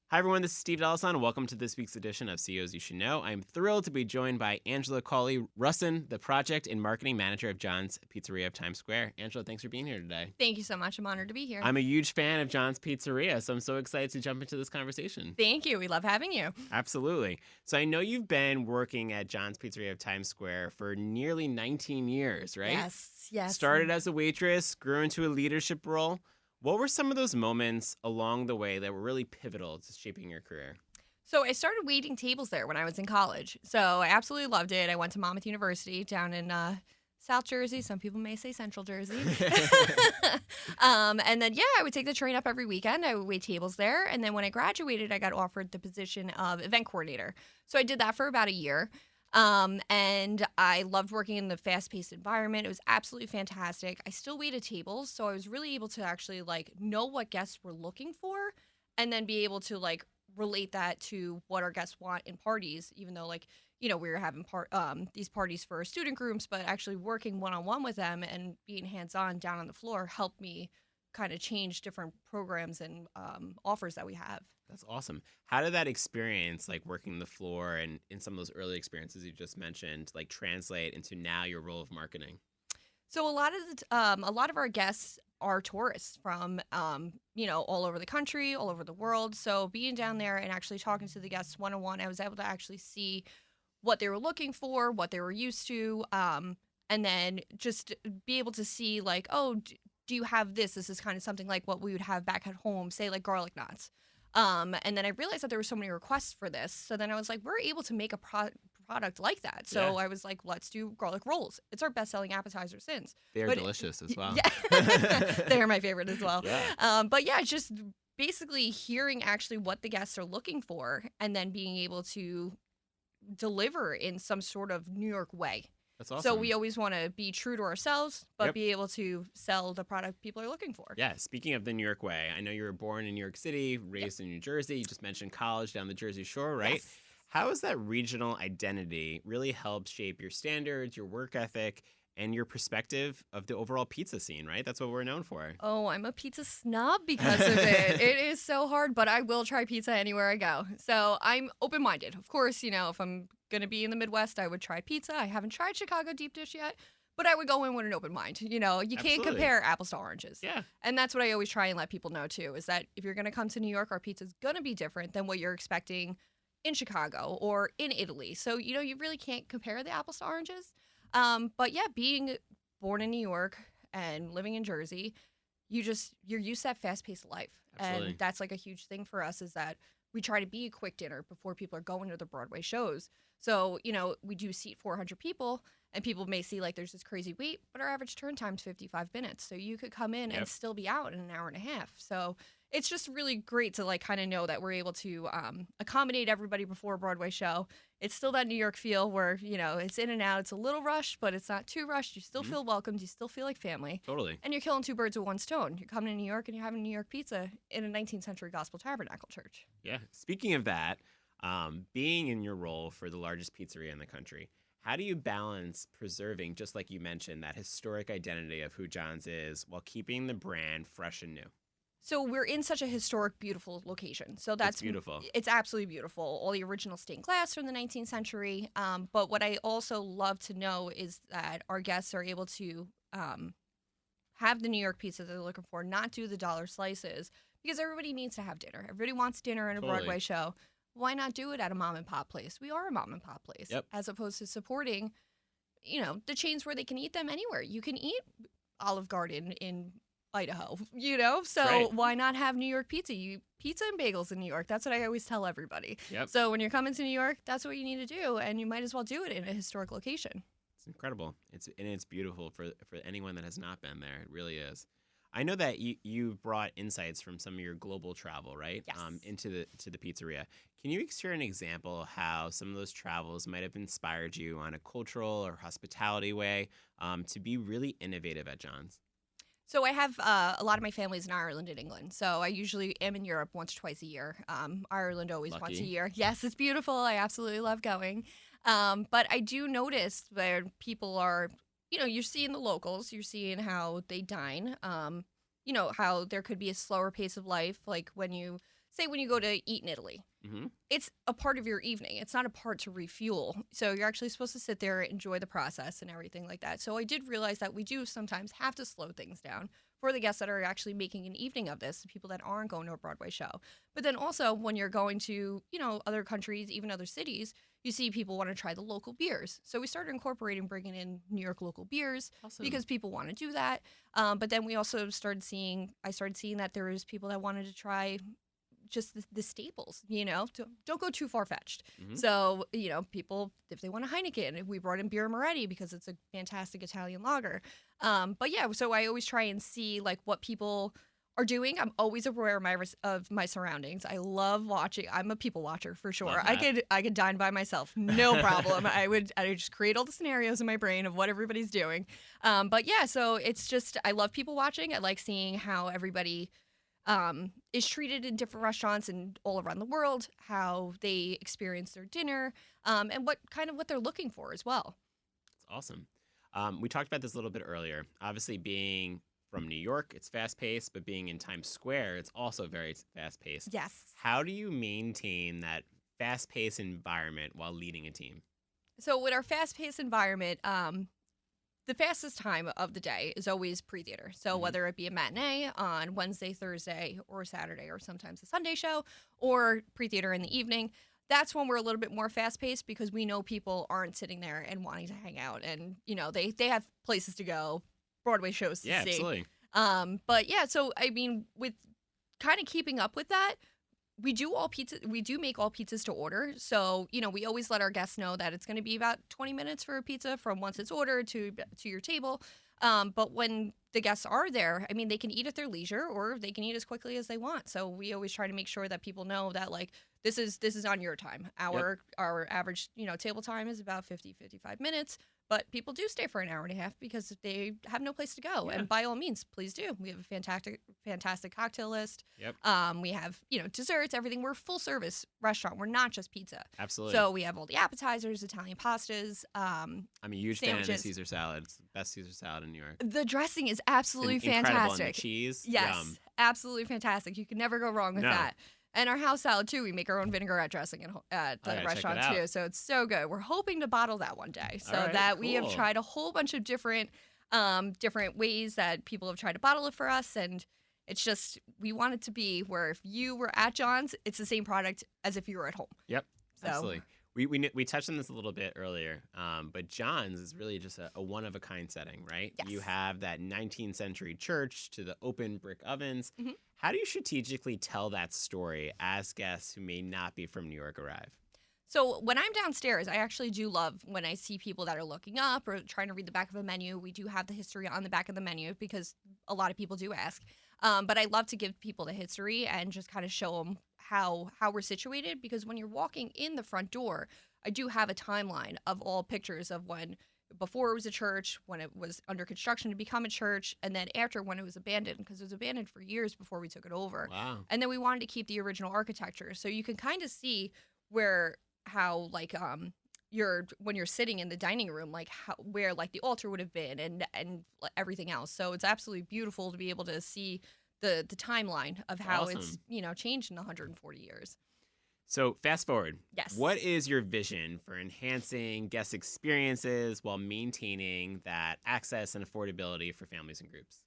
Hi, everyone. This is Steve Delasan. Welcome to this week's edition of CEOs You Should Know. I'm thrilled to be joined by Angela Cawley Rusin, the project and marketing manager of John's Pizzeria of Times Square. Angela, thanks for being here today. Thank you so much. I'm honored to be here. I'm a huge fan of John's Pizzeria, so I'm so excited to jump into this conversation. Thank you. We love having you. Absolutely. So I know you've been working at John's Pizzeria of Times Square for nearly 19 years, right? Yes. Started as a waitress, grew into a leadership role. What were some of those moments along the way that were really pivotal to shaping your career? So I started waiting tables there when I was in college. So I absolutely loved it. I went to Monmouth University down in South Jersey. Some people may say Central Jersey. And then, I would take the train up every weekend. I would wait tables there. And then when I graduated, I got offered the position of event coordinator. So I did that for about a year. And I loved working in the fast-paced environment. It was absolutely fantastic. I still waited tables, so I was really able to actually know what guests were looking for and then be able to relate that to what our guests want in parties, even though we were having these parties for student groups, but actually working one-on-one with them and being hands-on down on the floor helped me kind of change different programs and offers that we have. That's awesome. How did that experience, working the floor and in some of those early experiences you just mentioned, translate into now your role of marketing? So a lot of our guests are tourists from all over the country, all over the world. So being down there and actually talking to the guests one-on-one, I was able to actually see what they were looking for, what they were used to, and then just be able to see do you have this? This is kind of something like what we would have back at home, say garlic knots. And then I realized that there were so many requests for this. So then I was like, we're able to make a product like that. So I was like, let's do garlic rolls. It's our best-selling appetizer since. They're delicious as well. Yeah. They're my favorite as well. Yeah. Just basically hearing actually what the guests are looking for and then being able to deliver in some sort of New York way. That's awesome. So we always want to be true to ourselves, but Yep. be able to sell the product people are looking for. Yeah, speaking of the New York way, I know you were born in New York City, raised in New Jersey. You just mentioned college down the Jersey Shore, right? Yes. How has that regional identity really helped shape your standards, your work ethic, and your perspective of the overall pizza scene, right? That's what we're known for. Oh, I'm a pizza snob because of it. It is so hard, but I will try pizza anywhere I go. So I'm open-minded. Of course, if I'm going to be in the Midwest, I would try pizza. I haven't tried Chicago deep dish yet, but I would go in with an open mind. You can't Absolutely. compare apples to oranges. Yeah. And that's what I always try and let people know, too, is that if you're going to come to New York, our pizza's going to be different than what you're expecting in Chicago or in Italy. So, you really can't compare the apples to oranges. But yeah, being born in New York and living in Jersey, you're used to that fast-paced life. Absolutely. And that's a huge thing for us is that we try to be a quick dinner before people are going to the Broadway shows. So, we do seat 400 people and people may see there's this crazy wait, but our average turn time is 55 minutes. So you could come in and still be out in an hour and a half. So it's just really great to kind of know that we're able to accommodate everybody before a Broadway show. It's still that New York feel where, it's in and out. It's a little rushed, but it's not too rushed. You still feel welcomed. You still feel like family. Totally. And you're killing two birds with one stone. You're coming to New York and you're having New York pizza in a 19th century gospel tabernacle church. Yeah. Speaking of that, being in your role for the largest pizzeria in the country, how do you balance preserving, just like you mentioned, that historic identity of who John's is while keeping the brand fresh and new? So we're in such a historic, beautiful location. So that's beautiful. It's absolutely beautiful. All the original stained glass from the 19th century. But what I also love to know is that our guests are able to have the New York pizza they're looking for, not do the dollar slices, because everybody needs to have dinner. Everybody wants dinner in a Broadway show. Why not do it at a mom and pop place? We are a mom and pop place, as opposed to supporting, the chains where they can eat them anywhere. You can eat Olive Garden in Idaho, so Right. Why not have New York pizza? Pizza and bagels in New York. That's what I always tell everybody. Yep. So when you're coming to New York, that's what you need to do, and you might as well do it in a historic location. It's incredible. It's beautiful for anyone that has not been there. It really is. I know that you brought insights from some of your global travel, right? Yes. Into the pizzeria. Can you share an example of how some of those travels might have inspired you on a cultural or hospitality way to be really innovative at John's? So I have a lot of my family's in Ireland and England. So I usually am in Europe once or twice a year. Ireland always Lucky. once a year. Yes, it's beautiful. I absolutely love going. But I do notice where people are, you're seeing the locals. You're seeing how they dine. How there could be a slower pace of life. Like when you say when you go to eat in Italy, Hmm. it's a part of your evening. It's not a part to refuel. So you're actually supposed to sit there, enjoy the process and everything like that. So I did realize that we do sometimes have to slow things down for the guests that are actually making an evening of this, the people that aren't going to a Broadway show. But then also when you're going to, other countries, even other cities, you see people want to try the local beers. So we started incorporating bringing in New York local beers Awesome. because people want to do that. But then we also I started seeing that there was people that wanted to try just the staples, don't go too far fetched. Hmm. So, people, if they want a Heineken, we brought in Beer Moretti because it's a fantastic Italian lager. But yeah, so I always try and see like what people are doing. I'm always aware of my surroundings. I love watching. I'm a people watcher for sure. Love I could dine by myself, no problem. I would just create all the scenarios in my brain of what everybody's doing. But yeah, so it's just I love people watching. I like seeing how everybody is treated in different restaurants and all around the world, how they experience their dinner, and what they're looking for as well. That's awesome. We talked about this a little bit earlier. Obviously, being from New York, it's fast paced, but being in Times Square, it's also very fast paced. Yes. How do you maintain that fast paced environment while leading a team? So with our fast paced environment, the fastest time of the day is always pre-theater. So Mhm. whether it be a matinee on Wednesday, Thursday, or Saturday, or sometimes a Sunday show, or pre-theater in the evening, that's when we're a little bit more fast-paced because we know people aren't sitting there and wanting to hang out. And, they have places to go, Broadway shows to Yeah, see. absolutely. But yeah, so I mean, with kind of keeping up with that, we do make all pizzas to order. So, we always let our guests know that it's going to be about 20 minutes for a pizza from once it's ordered to your table. But when the guests are there, I mean, they can eat at their leisure or they can eat as quickly as they want. So we always try to make sure that people know that like this is on your time. Our average, table time is about 55 minutes. But people do stay for an hour and a half because they have no place to go. Yeah. And by all means, please do. We have a fantastic cocktail list. Yep. We have, desserts, everything. We're a full service restaurant. We're not just pizza. Absolutely. So we have all the appetizers, Italian pastas. I'm a huge fan of the sandwiches. Caesar salad. It's the best Caesar salad in New York. The dressing is absolutely Incredible. fantastic. And the cheese. Yes, Yum. absolutely fantastic. You can never go wrong with No. that. And our house salad too. We make our own vinaigrette dressing at the I gotta check restaurant it out. too. So it's so good. We're hoping to bottle that one day. So All right, that we have cool. tried a whole bunch of different ways that people have tried to bottle it for us, and it's just we want it to be where if you were at John's, it's the same product as if you were at home. Yep. So Absolutely. We touched on this a little bit earlier, but John's is really just a one-of-a-kind setting, right? Yes. You have that 19th century church to the open brick ovens. Mhm. How do you strategically tell that story as guests who may not be from New York arrive? So when I'm downstairs, I actually do love when I see people that are looking up or trying to read the back of a menu. We do have the history on the back of the menu because a lot of people do ask. But I love to give people the history and just kind of show them how we're situated, because when you're walking in the front door, I do have a timeline of all pictures of before it was a church, when it was under construction to become a church, and then after when it was abandoned, because it was abandoned for years before we took it over. Wow. And then we wanted to keep the original architecture. So you can kind of see how like when you're sitting in the dining room, like where like the altar would have been and everything else. So it's absolutely beautiful to be able to see the timeline of how it's Awesome. changed in 140 years. So fast forward. Yes. What is your vision for enhancing guest experiences while maintaining that access and affordability for families and groups?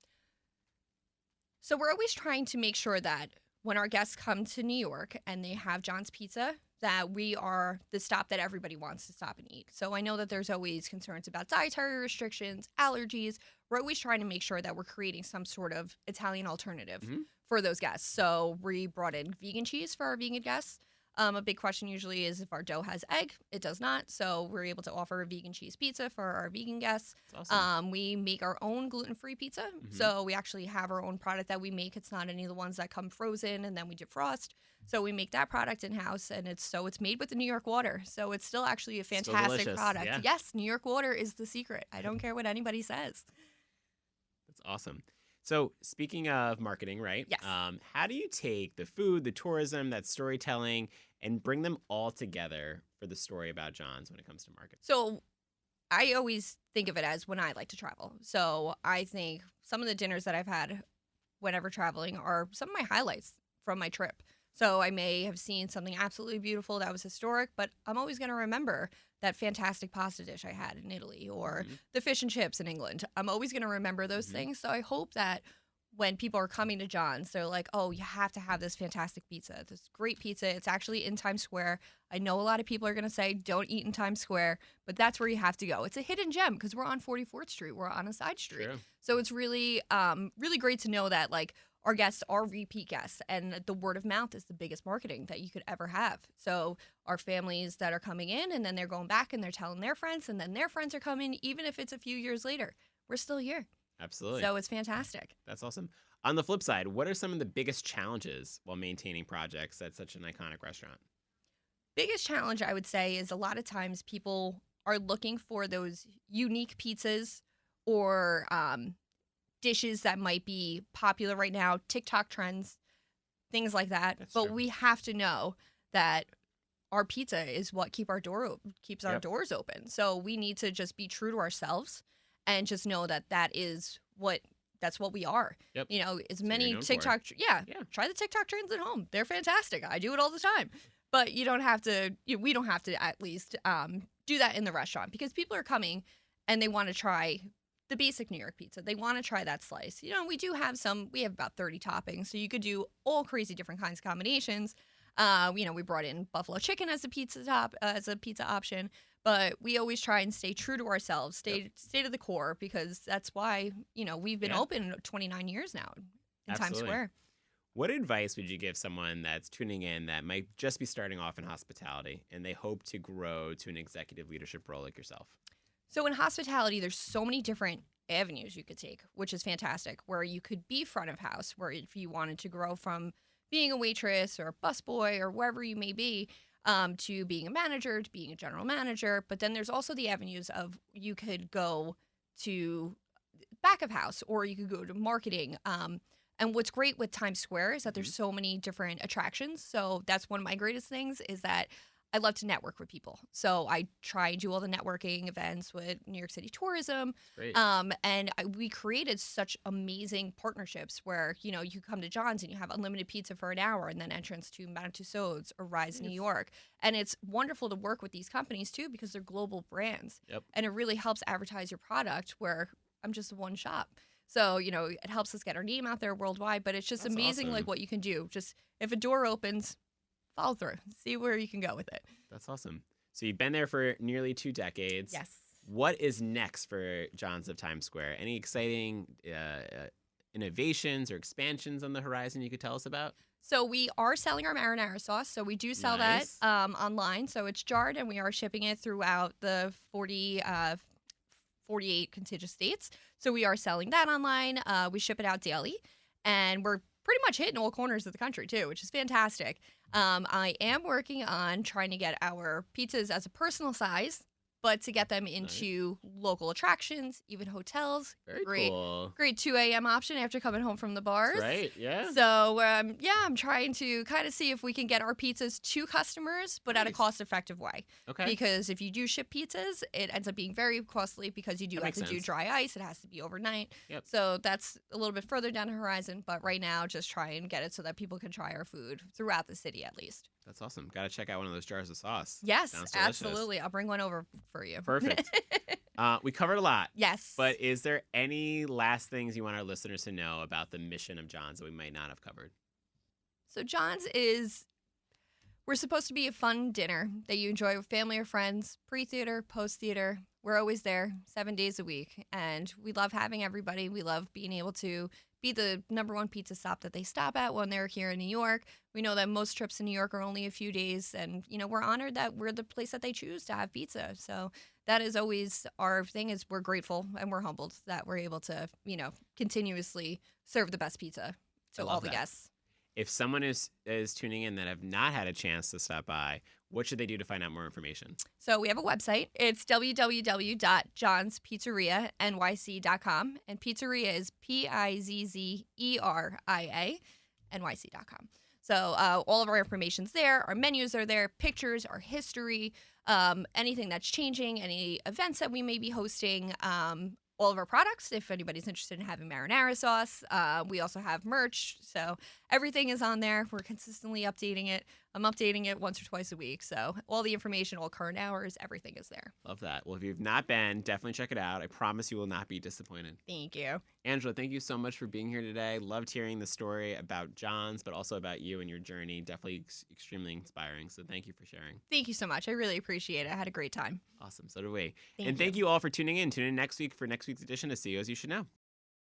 So we're always trying to make sure that when our guests come to New York and they have John's Pizza, that we are the stop that everybody wants to stop and eat. So I know that there's always concerns about dietary restrictions, allergies. We're always trying to make sure that we're creating some sort of Italian alternative Mhm. for those guests. So we brought in vegan cheese for our vegan guests. A big question usually is if our dough has egg. It does not. So we're able to offer a vegan cheese pizza for our vegan guests. That's awesome. We make our own gluten-free pizza. Mhm. So we actually have our own product that we make. It's not any of the ones that come frozen and then we defrost. So we make that product in-house, and it's made with the New York water. So it's still actually a Still fantastic delicious, product. yeah. Yes, New York water is the secret. I don't care what anybody says. That's awesome. So speaking of marketing, right? Yes. How do you take the food, the tourism, that storytelling, and bring them all together for the story about John's when it comes to marketing? So I always think of it as when I like to travel. So I think some of the dinners that I've had whenever traveling are some of my highlights from my trip. So I may have seen something absolutely beautiful that was historic, but I'm always going to remember that fantastic pasta dish I had in Italy or Hmm. the fish and chips in England. I'm always going to remember those Hmm. things. So I hope that when people are coming to John's, they're like, oh, you have to have this fantastic pizza, this great pizza. It's actually in Times Square. I know a lot of people are going to say, don't eat in Times Square, but that's where you have to go. It's a hidden gem because we're on 44th Street. We're on a side street. True. So it's really, really great to know that, like, our guests are repeat guests, and the word of mouth is the biggest marketing that you could ever have. So our families that are coming in, and then they're going back and they're telling their friends, and then their friends are coming, even if it's a few years later, we're still here. Absolutely. So it's fantastic. That's awesome. On the flip side, what are some of the biggest challenges while maintaining projects at such an iconic restaurant? Biggest challenge, I would say, is a lot of times people are looking for those unique pizzas or dishes that might be popular right now, TikTok trends, things like that. That's But true. we have to know that our pizza is what keeps our Yep. doors open. So we need to just be true to ourselves and just know that that's what we are. Yep. As what you're many known for. TikTok, yeah, Yeah. try the TikTok trends at home. They're fantastic. I do it all the time. But you don't have to. We don't have to at least do that in the restaurant because people are coming and they want to try the basic New York pizza. They want to try that slice. We do have we have about 30 toppings, so you could do all crazy different kinds of combinations. We brought in buffalo chicken as a pizza option, but we always try and stay true to ourselves, stay to the core, because that's why, we've been Yeah. open 29 years now in Times Absolutely. Square. What advice would you give someone that's tuning in that might just be starting off in hospitality and they hope to grow to an executive leadership role like yourself? So in hospitality, there's so many different avenues you could take, which is fantastic, where you could be front of house, where if you wanted to grow from being a waitress or a busboy or wherever you may be, to being a manager, to being a general manager. But then there's also the avenues of you could go to back of house or you could go to marketing. And what's great with Times Square is that there's so many different attractions. So that's one of my greatest things is that I love to network with people. So I try and do all the networking events with New York City tourism. Great. We created such amazing partnerships where, you come to John's and you have unlimited pizza for an hour and then entrance to Madame Tussauds or Rise New Nice. York. And it's wonderful to work with these companies too because they're global brands. Yep. And it really helps advertise your product where I'm just one shop. So, it helps us get our name out there worldwide, but it's just That's amazing awesome. like what you can do. Just if a door opens, follow through, see where you can go with it. That's awesome. So you've been there for nearly 2 decades. Yes. What is next for John's of Times Square? Any exciting innovations or expansions on the horizon you could tell us about? So we are selling our marinara sauce. So we do sell Nice. that online. So it's jarred and we are shipping it throughout the 48 contiguous states. So we are selling that online. We ship it out daily. And we're pretty much hitting all corners of the country too, which is fantastic. I am working on trying to get our pizzas as a personal size, but to get them into local attractions, even hotels. Very great, cool. great 2 a.m. option after coming home from the bars. That's right. Yeah. So, I'm trying to kind of see if we can get our pizzas to customers, but at a Nice. cost-effective way. Okay. Because if you do ship pizzas, it ends up being very costly because you do That have makes to do sense. dry ice. It has to be overnight. Yep. So that's a little bit further down the horizon. But right now, just try and get it so that people can try our food throughout the city at least. That's awesome. Got to check out one of those jars of sauce. Yes, Sounds delicious. absolutely. I'll bring one over for you. Perfect. We covered a lot. Yes. But is there any last things you want our listeners to know about the mission of John's that we might not have covered? So John's we're supposed to be a fun dinner that you enjoy with family or friends, pre-theater, post-theater. We're always there 7 days a week. And we love having everybody. We love being able to be the number one pizza stop that they stop at when they're here in New York. We know that most trips to New York are only a few days. And, we're honored that we're the place that they choose to have pizza. So that is always our thing is we're grateful and we're humbled that we're able to, continuously serve the best pizza to I love all the that. guests. If someone is tuning in that have not had a chance to stop by, what should they do to find out more information? So we have a website. It's www.johnspizzeria.nyc.com. And pizzeria is PIZZERIA.nyc.com. So all of our information's there. Our menus are there, pictures, our history, anything that's changing, any events that we may be hosting. all of our products if anybody's interested in having marinara sauce. We also have merch. So everything is on there. We're consistently updating it. I'm updating it once or twice a week. So all the information, all current hours, everything is there. Love that. Well, if you've not been, definitely check it out. I promise you will not be disappointed. Thank you. Angela, thank you so much for being here today. Loved hearing the story about John's, but also about you and your journey. Definitely extremely inspiring. So thank you for sharing. Thank you so much. I really appreciate it. I had a great time. Awesome. So do we. Thank Thank you all for tuning in. Tune in next week for next week's edition of CEOs You Should Know.